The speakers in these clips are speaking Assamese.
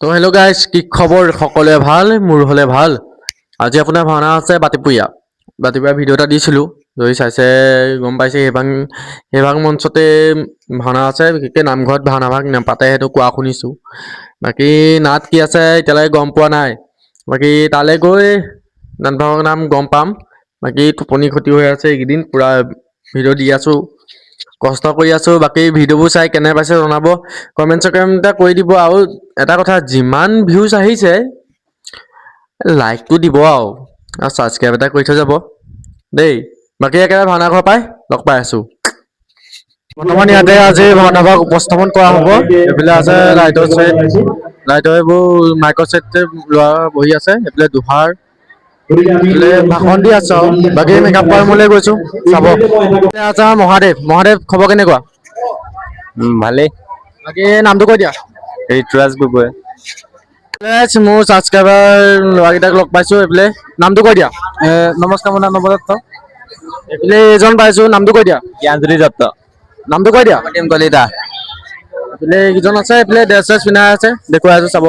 তো হেল্ল' গাইজ, কি খবৰ? সকলোৱে ভাল? মোৰ হ'লে ভাল। আজি আপোনাৰ ভাওনা আছে বাতিপুৰীয়া। বাতিপুৰীয়া ভিডিঅ' এটা দিছিলোঁ, যদি চাইছে গম পাইছে। সেইভাগ মঞ্চতে ভাওনা আছে। বিশেষকৈ নামঘৰত ভাওনাভাগ নাপাতে, সেইটো কোৱা শুনিছোঁ। বাকী নাট কি আছে এতিয়ালৈকে গম পোৱা নাই। বাকী তালৈ গৈ নাটভাগৰ নাম গম পাম। বাকী টোপনি ক্ষতি হৈ আছে এইকেইদিন, পূৰা ভিডিঅ' দি আছোঁ, কষ্ট কৰি আছোঁ। বাকী ভিডিঅ'বোৰ চাই কেনে পাইছে জনাব, কমেণ্ট এটা কৰি দিব। আৰু এটা কথা, যিমান ভিউজ আহিছে লাইকটো দিব আৰু ছাবস্ক্ৰাইব এটা কৰি থৈ যাব দেই। বাকী একেবাৰে ভাওনা ঘৰ পাই লগ পাই আছোঁ। বৰ্তমান ইয়াতে আজি ভাওনাভাগ উপস্থাপন কৰা হ'ব। এইফালে আছে লাইটৰ ছেট, লাইটৰ এইবোৰ মাইকৰ ছেট লোৱা বহি আছে। এইফালে দুহাৰ ভাষণ দি আছো আৰু বাকী মেকআপ কৰা ৰুমলৈ গৈছো চাব। আছে মহাদেৱ। মহাদেৱ, খবৰ কেনেকুৱা? ভালেই। বাকী নামটো কৈ দিয়া। ঋতুৰাজ গগৈ। মোৰ ছাবস্ক্ৰাইবাৰ ল'ৰাকেইটাক লগ পাইছো। এইফালে নামটো কৈ দিয়া। নমস্কাৰ, মোৰ নাম নৱদত্ত। এইফালে এজন পাইছো, নামটো কৈ দিয়া। জ্ঞানজ্যোতি দত্ত। নামটো কৈ দিয়া। প্ৰতিম কলিতা। এইফালে এইকেইজন আছে, এইফালে ড্ৰেছ চেছ পিন্ধাই আছে, দেখুৱাই আছো চাব।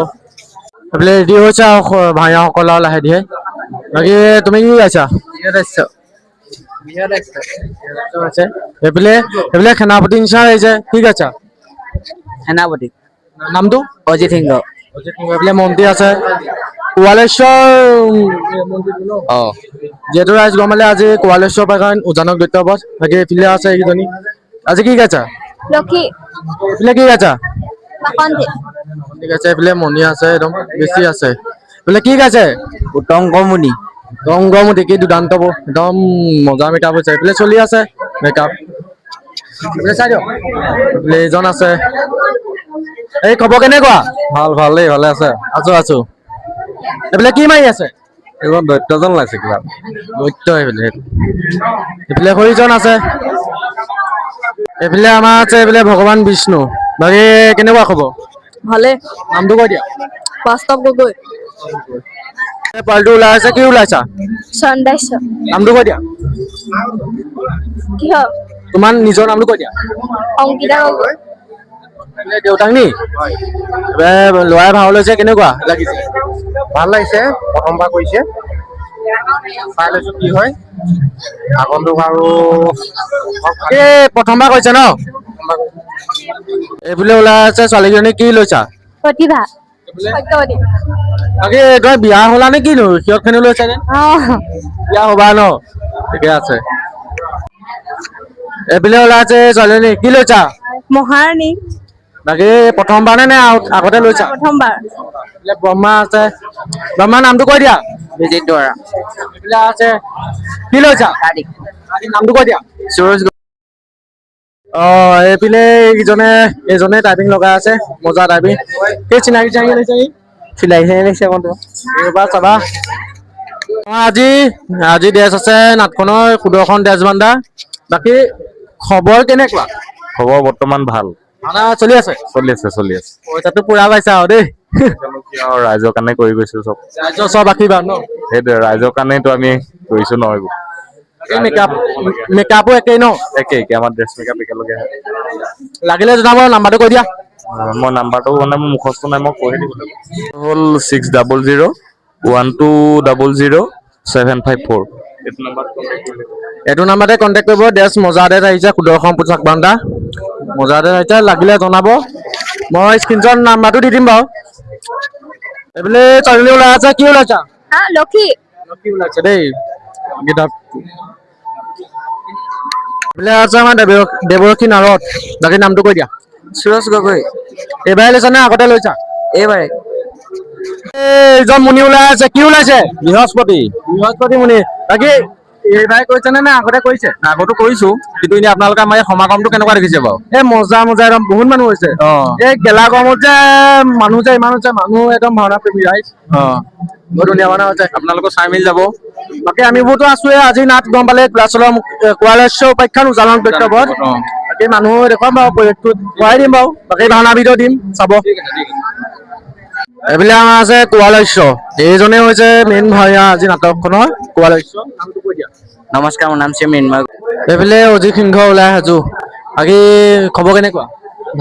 এইফালে ৰেডি হৈছে আৰু ভাইয়াসকল আৰু লাহে ধীৰে। বাকী তুমি কি গাইছা? এইফালে সেনাপতি নিচিনা আহিছে, কি গাইছা? সেনাপতি। নামটো? অজিত সিংহ। এইফালে মন্ত্ৰী আছে, কোৱালেশ্বৰ অ যিহেতু ৰাইজ গমালে আজি কোৱালেশ্বৰ পাই উজানক দৈত্যবধ। বাকী এইফালে আছে এইকেইজনী। আজি কি গাইছা? লক্ষী। এইফালে কি গাইছা? বাসন্তী। ঠিক আছে। এইফালে মণি আছে, একদম বেছি আছে। এইফালে কি গাইছে? উত্তংগমুনি। ৰংগমতি, কি দুৰ্দান্ত, একদম মজা মেকআপ হৈছে। এইফালে চলি আছে মেকআপ। চাই দিয়ক, এইজন আছে। এই খবৰ কেনেকুৱা? ভাল ভাল দেই, ভালে আছে। আছো আছো। এইফালে কি মাৰি আছে? এইজন দৈত্যজন ওলাইছে কিবা। দৈত্য এইফালে হৰিজন আছে। এইফালে আমাৰ আছে, এইফালে ভগৱান বিষ্ণু। বাকী কেনেকুৱা খবৰ? ভালে। নামটো কৈ দিয়া। বাস্তৱ গগৈ। পোৱালিটো ওলাই আছে, কি ওলাইছা? চন্দাইছ। নামটো কৈ দিয়া। কিহৰ? তোমাৰ নিজৰ নামটো কৈ দিয়া। অংকিতা গগৈ। দেউতাক নি? ল'ৰাই ভাও লৈছে, কেনেকুৱা লাগিছে? ভাল লাগিছে, প্ৰথমবাৰ কৰিছে। চাই লৈছো কি হয় আগন্তুক আৰু প্ৰথমবাৰ কৈছে ন? এইফালে ওলাই আছে ছোৱালীজনী, কি লৈছা? প্ৰতিভা। সত্যৱতী। বাকী তই বিয়া হলা নে কিনো? সিহঁত খেনি লৈছা যে? বিয়া হবা ন? ঠিকে আছে। এইফালে ওলাই আছে ছোৱালীজনী, কি লৈছা? মহাৰাণী। বাকী প্ৰথমবাৰ নে আগতে লৈছা? প্ৰথমবাৰ। ব্ৰহ্মা আছে। ব্ৰহ্মাৰ নামটো কৈ দিয়া। বিজিত দুৱৰা। এইফালে আছে, কি লৈছা? নামটো কৈ দিয়া। সুৰজ। এইপিনে এইজনে টাইপিং লগাই আছে, মজা টাইপিং। এই চিনাকি লৈছে, এইবাৰ চাবা। আজি ড্ৰেছ আছে নাটখনৰ সুদৰ্শন দেশবান্ধা। বাকী খবৰ কেনেকুৱা? খবৰ বৰ্তমান ভাল। ভাওনা চলি আছে? চলি আছে। পইচাটো পুৰা পাইছা আৰু দেই। ৰাইজৰ কাৰণে কৰি গৈছো চব। ৰাইজৰ চব আশীৰ্বাদ ন? সেইটোৱে, ৰাইজৰ কাৰণেতো আমি কৰিছো নহয় এইবোৰ। এই মেকআপো একেই ন? একে আমাৰ ড্ৰেছ মেকআপ একেলগে। লাগিলে জনাব, নাম্বাৰটো কৈ দিয়া। মই নাম্বাৰটো মানে মোৰ মুখস্থ নাই, মই কৈ দিব লাগিব। হ'ল 600012007554। এইটো নাম্বাৰতে কণ্টেক্ট কৰিব। ড্ৰেছ মজা ড্ৰেছ আহিছে, সুদৰ্শন পোচাক বান্ধা মজা ড্ৰেছ আহিছে, লাগিলে জনাব। মই স্ক্ৰীনশ্বট নাম্বাৰটো দি দিম বাৰু। এইফালে ছোৱালীজনী ওলাই আছে, কি ওলাইছা? লক্ষী। লক্ষী ওলাইছে দেই। এইফালে আছে আমাৰ দেৱৰক্ষী নাৰদ। বাকী নামটো কৈ দিয়া। সুৰজ গগৈ। এইবাৰে লৈছা নে আগতে লৈছা? এইবাৰে। এইজন মুনি ওলাই আছে, কি ওলাইছে? বৃহস্পতি মুনি। বাকী এইবাৰে কৰিছে নে আগতে কৰিছে? আগতো কৰিছো, কিন্তু এনে আপোনালোকে আমাৰ এই সমাগমটো কেনেকুৱা দেখিছে বাৰু? এই মজা একদম, বহুত মানুহ হৈছে। এই গেলা গৰমত যে মানুহ যে ইমান হৈছে, মানুহ একদম ভাওনা প্ৰেমী ৰাইজ। বহুত ধুনীয়া ভাওনা হৈছে, আপোনালোকৰ চাই মেলি যাব। বাকী আমিবোৰতো আছোৱে। আজি নাট গম পালে কোৱালেশ্বৰ উপাখ্যান উজানক দৈত্যবধ। বাকী মানুহ দেখুৱাম বাৰু, পৰিৱেশটো কৰাই দিম বাৰু। বাকী ভাওনা ভিডিঅ' দিম চাব। এইফালে আমাৰ আছে কোৱালেশ্বৰ। এইজনে হৈছে মেইন ভাওৰীয়া আজি নাটকখনৰ, কোৱালেশ্বৰ। নামটো কৈ দিয়া। নমস্কাৰ, মোৰ নাম শ্ৰী মৃন্ময়। এইফালে অজিত সিংহ ওলাই সাজু। বাকী খবৰ কেনেকুৱা?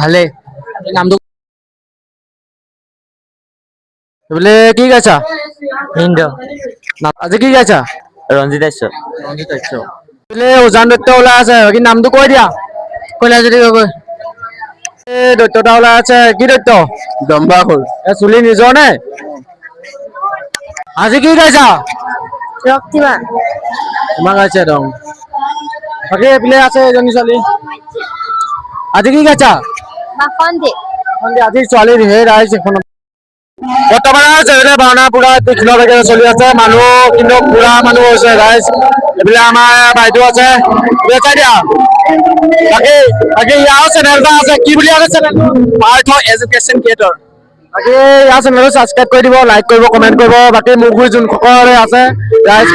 ভালেই। নামটো এইফালে কি গাইছা? ইন্দ্ৰ আজি কি গাইছা? ৰঞ্জিত আশ্য এইফালে উজান দৈত্য ওলাই আছে, বাকী নামটো কৈ দিয়া। কলা যদি গগৈ এই দৈত্যটা ওলাই আছে, কি দৈত্য? দম্বাসুৰ চুলি নিজৰ নে? আজি কি গাইছা? ৰক্তিমা তোমাক গাইছে একদম। বাকী এইফালে আছে এজনী ছোৱালী। আজি কি গাইছা? বাসন্তী আজি ছোৱালী ধেৰ ৰাইজ এখনত। বৰ্তমান ভাওনা পুৰা তীক্ষ্ণভাৱে চলি আছে, মানুহ কিন্তু পুৰা মানুহ হৈছে ৰাইজ। এইফালে আমাৰ বাইদেউ আছে, চাই দিয়া। বাকী বাকী ইয়াৰ চেনেল এটা আছে, কি বুলি আছে চেনেলটো? পাৰ্থ এডুকেশ্যন ক্ৰিয়েটৰ বাকী ইয়াৰ চেনেলটো ছাবস্ক্ৰাইব কৰি দিব, লাইক কৰিব, কমেণ্ট কৰিব। বাকী মোৰ যোনসকলে আছে ৰাইজ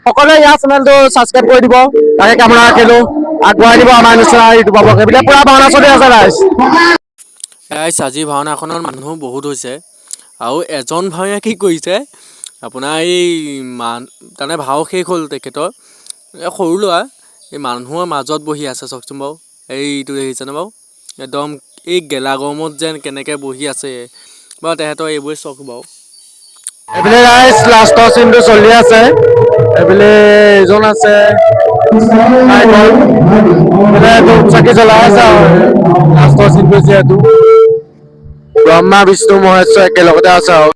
সকলোৱে ইয়াৰ চেনেলটো ছাবস্ক্ৰাইব কৰি দিব। তাকে কামনা ৰাখিলো, আগবঢ়াই দিব আমাৰ নিচিনা ইউটিউবৰ এইবিলাক পুৰা ভাওনা চলি আছে ৰাইজ। ৰাইজ আজি ভাওনাখনত মানুহ বহুত হৈছে আৰু এজন ভাওৰীয়া কি কৰিছে আপোনাৰ এই তাৰমানে ভাও শেষ হ'ল তেখেতৰ, সৰু ল'ৰা এই মানুহৰ মাজত বহি আছে চাওকচোন বাৰু, এইটো দেখিছেনে বাৰু? একদম এই গেলা গৰমত যেন কেনেকৈ বহি আছে বাৰু, তেহেঁতৰ এইবোৰে চখ বাৰু। এইফালে ৰাইজ লাষ্টৰ চিনটো চলি আছে, এইফালে এজন আছে ধূপ চাকি জ্বলাই আছে আৰু লাষ্টৰ চিনটো যিহেতু ব্ৰহ্মা বিষ্ণু মহেশ্বৰ একেলগতে আছে আৰু।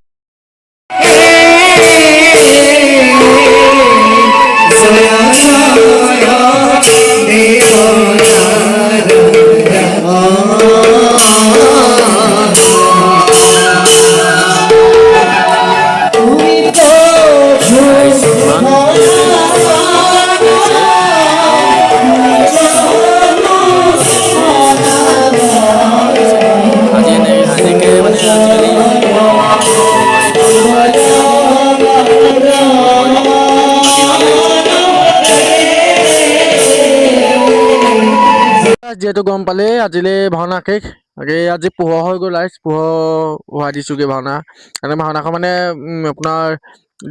যিহেতু গম পালে আজিলৈ ভাওনা শেষ। আজি পোহৰ হৈ গ'ল, পোহৰ হোৱা দিছোগে ভাওনা। ভাওনাখন মানে আপোনাৰ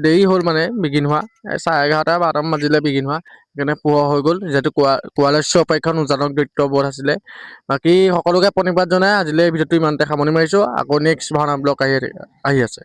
দেৰি হ'ল মানে বিগিন হোৱা, 11:30 12টামান বাজিলে বিগিন হোৱা। সেইকাৰণে পোহৰ হৈ গ'ল, যিহেতু কোৱালস্য উপাখ্যান উজানক দৈত্য বধ আছিলে। বাকী সকলোকে প্ৰণিপাত জনাই আজিলৈ ভিডিঅ'টো ইমানতে সামৰণি মাৰিছো। আকৌ নেক্সট ভাওনা ব্লগ আহি আছে।